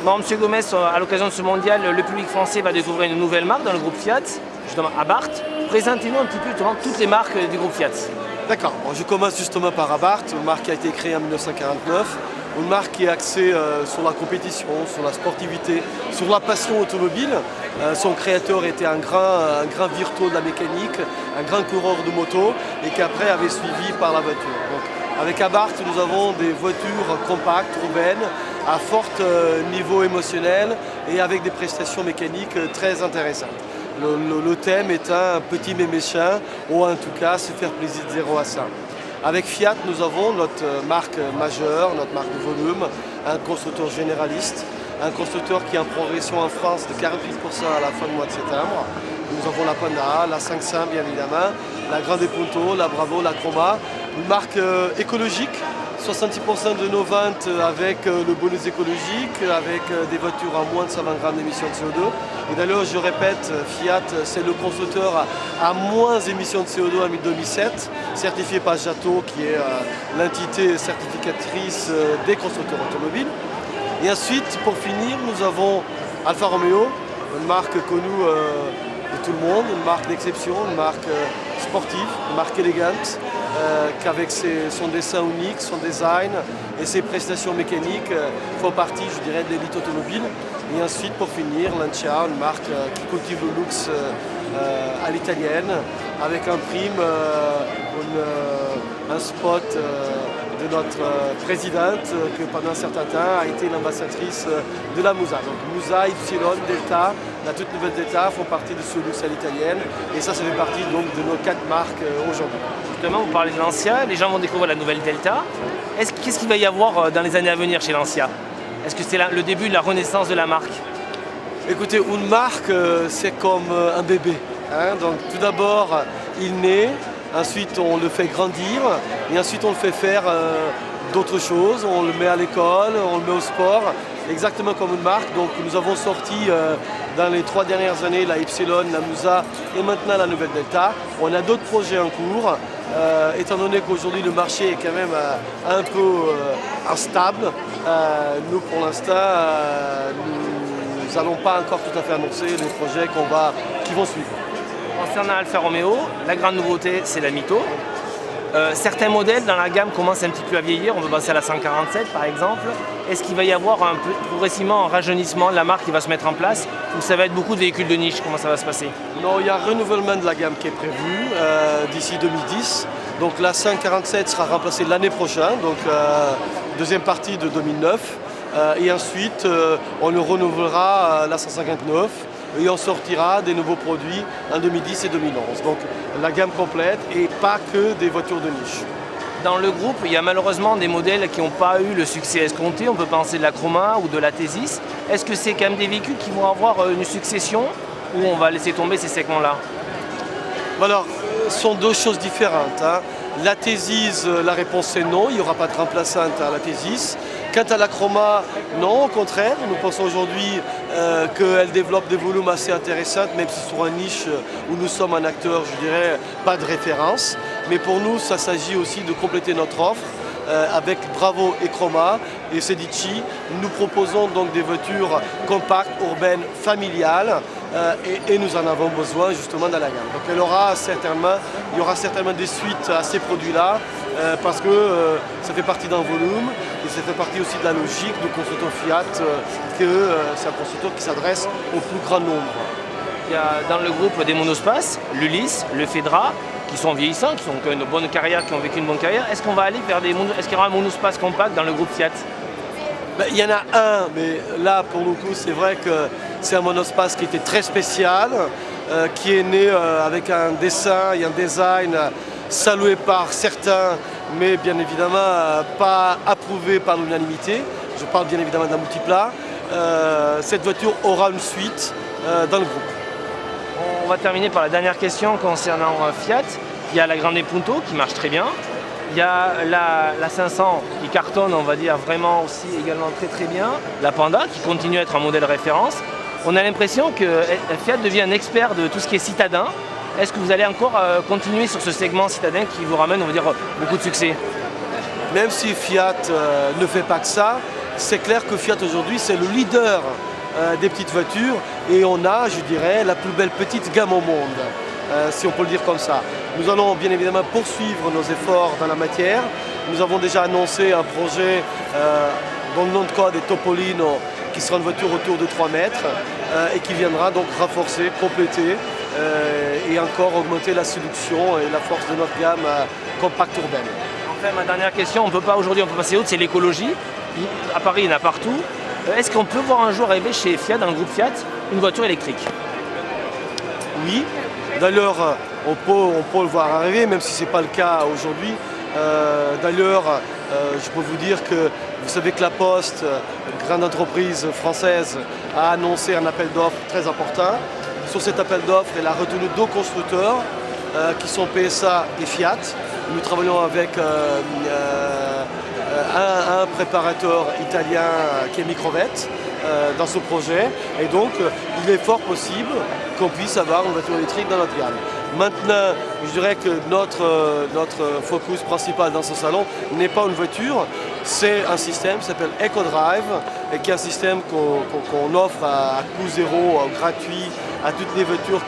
Bon, Monsieur Gomez, à l'occasion de ce mondial, le public français va découvrir une nouvelle marque dans le groupe Fiat, justement Abarth. Présentez-nous un petit peu toutes les marques du groupe Fiat. D'accord, bon, je commence justement par Abarth, une marque qui a été créée en 1949, une marque qui est axée sur la compétition, sur la sportivité, sur la passion automobile. Son créateur était un grand virtuose de la mécanique, un grand coureur de moto et qui après avait suivi par la voiture. Donc, avec Abarth, nous avons des voitures compactes, urbaines, à fort niveau émotionnel et avec des prestations mécaniques très intéressantes. Le thème est un petit mais méchant, ou en tout cas se faire plaisir de 0 à 100. Avec Fiat, nous avons notre marque majeure, notre marque de volume, un constructeur généraliste, un constructeur qui est en progression en France de 48% à la fin du mois de septembre. Nous avons la Panda, la 500 bien évidemment, la Grande Punto, la Bravo, la Chroma, une marque écologique. 70% de nos ventes avec le bonus écologique, avec des voitures à moins de 120 grammes d'émissions de CO2. Et d'ailleurs, je répète, Fiat, c'est le constructeur à moins d'émissions de CO2 en 2007, certifié par Jato, qui est l'entité certificatrice des constructeurs automobiles. Et ensuite, pour finir, nous avons Alfa Romeo, une marque connue de tout le monde, une marque d'exception, une marque sportive, une marque élégante, qu'avec son dessin unique, son design et ses prestations mécaniques font partie, je dirais, de l'élite automobile. Et ensuite, pour finir, Lancia, une marque qui cultive le luxe à l'italienne, avec un prime, un spot de notre présidente qui pendant un certain temps a été l'ambassadrice de la Musa. Donc Musa, Ypsilon, Delta, la toute nouvelle Delta font partie de ce luxe à l'italienne et ça fait partie donc de nos 4 marques aujourd'hui. Justement, vous parlez de Lancia, les gens vont découvrir la nouvelle Delta. Qu'est-ce qu'il va y avoir dans les années à venir chez Lancia? Est-ce que c'est le début de la renaissance de la marque? Écoutez, une marque, c'est comme un bébé. Donc tout d'abord, il naît. Ensuite, on le fait grandir et ensuite, on le fait faire d'autres choses. On le met à l'école, on le met au sport, exactement comme une marque. Donc, nous avons sorti dans les 3 dernières années la Ypsilon, la Musa et maintenant la nouvelle Delta. On a d'autres projets en cours. Étant donné qu'aujourd'hui, le marché est quand même un peu instable, nous, pour l'instant, nous n'allons pas encore tout à fait annoncer les projets qui vont suivre. Concernant Alfa Romeo, la grande nouveauté, c'est la Mito. Certains modèles dans la gamme commencent un petit peu à vieillir. On peut passer à la 147 par exemple. Est-ce qu'il va y avoir progressivement un rajeunissement de la marque qui va se mettre en place ou ça va être beaucoup de véhicules de niche? Comment ça va se passer? Non, il y a un renouvellement de la gamme qui est prévu d'ici 2010. Donc la 147 sera remplacée l'année prochaine, donc deuxième partie de 2009. Et ensuite, on le renouvellera la 159. Et on sortira des nouveaux produits en 2010 et 2011. Donc la gamme complète et pas que des voitures de niche. Dans le groupe, il y a malheureusement des modèles qui n'ont pas eu le succès escompté. On peut penser de la Chroma ou de la Thesis. Est-ce que c'est quand même des véhicules qui vont avoir une succession ou on va laisser tomber ces segments-là? Alors, ce sont deux choses différentes. La Thesis, la réponse est non, il n'y aura pas de remplaçante à la Thesis. Quant à la Chroma, non, au contraire, nous pensons aujourd'hui qu'elle développe des volumes assez intéressants, même si sur un niche où nous sommes un acteur, je dirais, pas de référence. Mais pour nous, ça s'agit aussi de compléter notre offre avec Bravo et Chroma et Sedici. Nous proposons donc des voitures compactes, urbaines, familiales et nous en avons besoin justement dans la gamme. Donc il y aura certainement des suites à ces produits-là parce que ça fait partie d'un volume et ça fait partie aussi de la logique du constructeur Fiat que c'est un constructeur qui s'adresse au plus grand nombre. Il y a dans le groupe des monospaces, l'Ulysse, le Fedra, qui sont vieillissants, qui ont une bonne carrière, qui ont vécu une bonne carrière. Est-ce qu'on va aller vers est-ce qu'il y aura un monospace compact dans le groupe Fiat? Il y en a un, mais là pour le coup c'est vrai que c'est un monospace qui était très spécial, qui est né avec un dessin et un design salué par certains, mais bien évidemment pas approuvé par l'unanimité. Je parle bien évidemment d'un multiplat. Cette voiture aura une suite dans le groupe. On va terminer par la dernière question concernant Fiat. Il y a la Grande Punto qui marche très bien. Il y a la 500 qui cartonne, on va dire, vraiment aussi également très bien. La Panda qui continue à être un modèle référence. On a l'impression que Fiat devient un expert de tout ce qui est citadin. Est-ce que vous allez encore continuer sur ce segment citadin qui vous ramène, on va dire, beaucoup de succès? Même si Fiat ne fait pas que ça, c'est clair que Fiat aujourd'hui c'est le leader des petites voitures et on a, je dirais, la plus belle petite gamme au monde, si on peut le dire comme ça. Nous allons bien évidemment poursuivre nos efforts dans la matière. Nous avons déjà annoncé un projet dont le nom de code est Topolino, qui sera une voiture autour de 3 mètres et qui viendra donc renforcer, compléter et encore augmenter la séduction et la force de notre gamme compacte urbaine. Enfin, ma dernière question, on peut passer autre, c'est l'écologie. À Paris, il y en a partout. Est-ce qu'on peut voir un jour arriver chez Fiat, dans le groupe Fiat, une voiture électrique? Oui, d'ailleurs on peut le voir arriver, même si ce n'est pas le cas aujourd'hui. D'ailleurs, je peux vous dire que vous savez que la Poste, grande entreprise française, a annoncé un appel d'offres très important. Sur cet appel d'offres, elle a retenu 2 constructeurs qui sont PSA et Fiat. Nous travaillons avec un préparateur italien qui est Microvet dans ce projet. Et donc, il est fort possible qu'on puisse avoir une voiture électrique dans notre gamme. Maintenant, je dirais que notre focus principal dans ce salon n'est pas une voiture, c'est un système qui s'appelle EcoDrive et qui est un système qu'on offre à coût zéro, gratuit, à toutes les voitures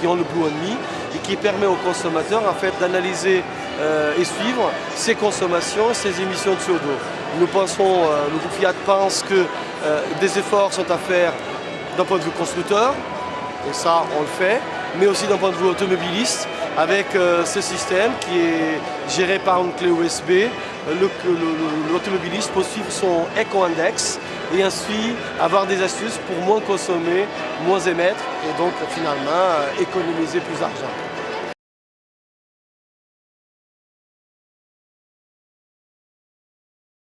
qui ont le Blue On Me et qui permet aux consommateurs en fait d'analyser et suivre ses consommations, ses émissions de CO2. Nous pensons, le groupe Fiat pense que des efforts sont à faire d'un point de vue constructeur, et ça on le fait, mais aussi d'un point de vue automobiliste, avec ce système qui est géré par une clé USB. L'automobiliste peut suivre son éco-index et ainsi avoir des astuces pour moins consommer, moins émettre et donc finalement économiser plus d'argent.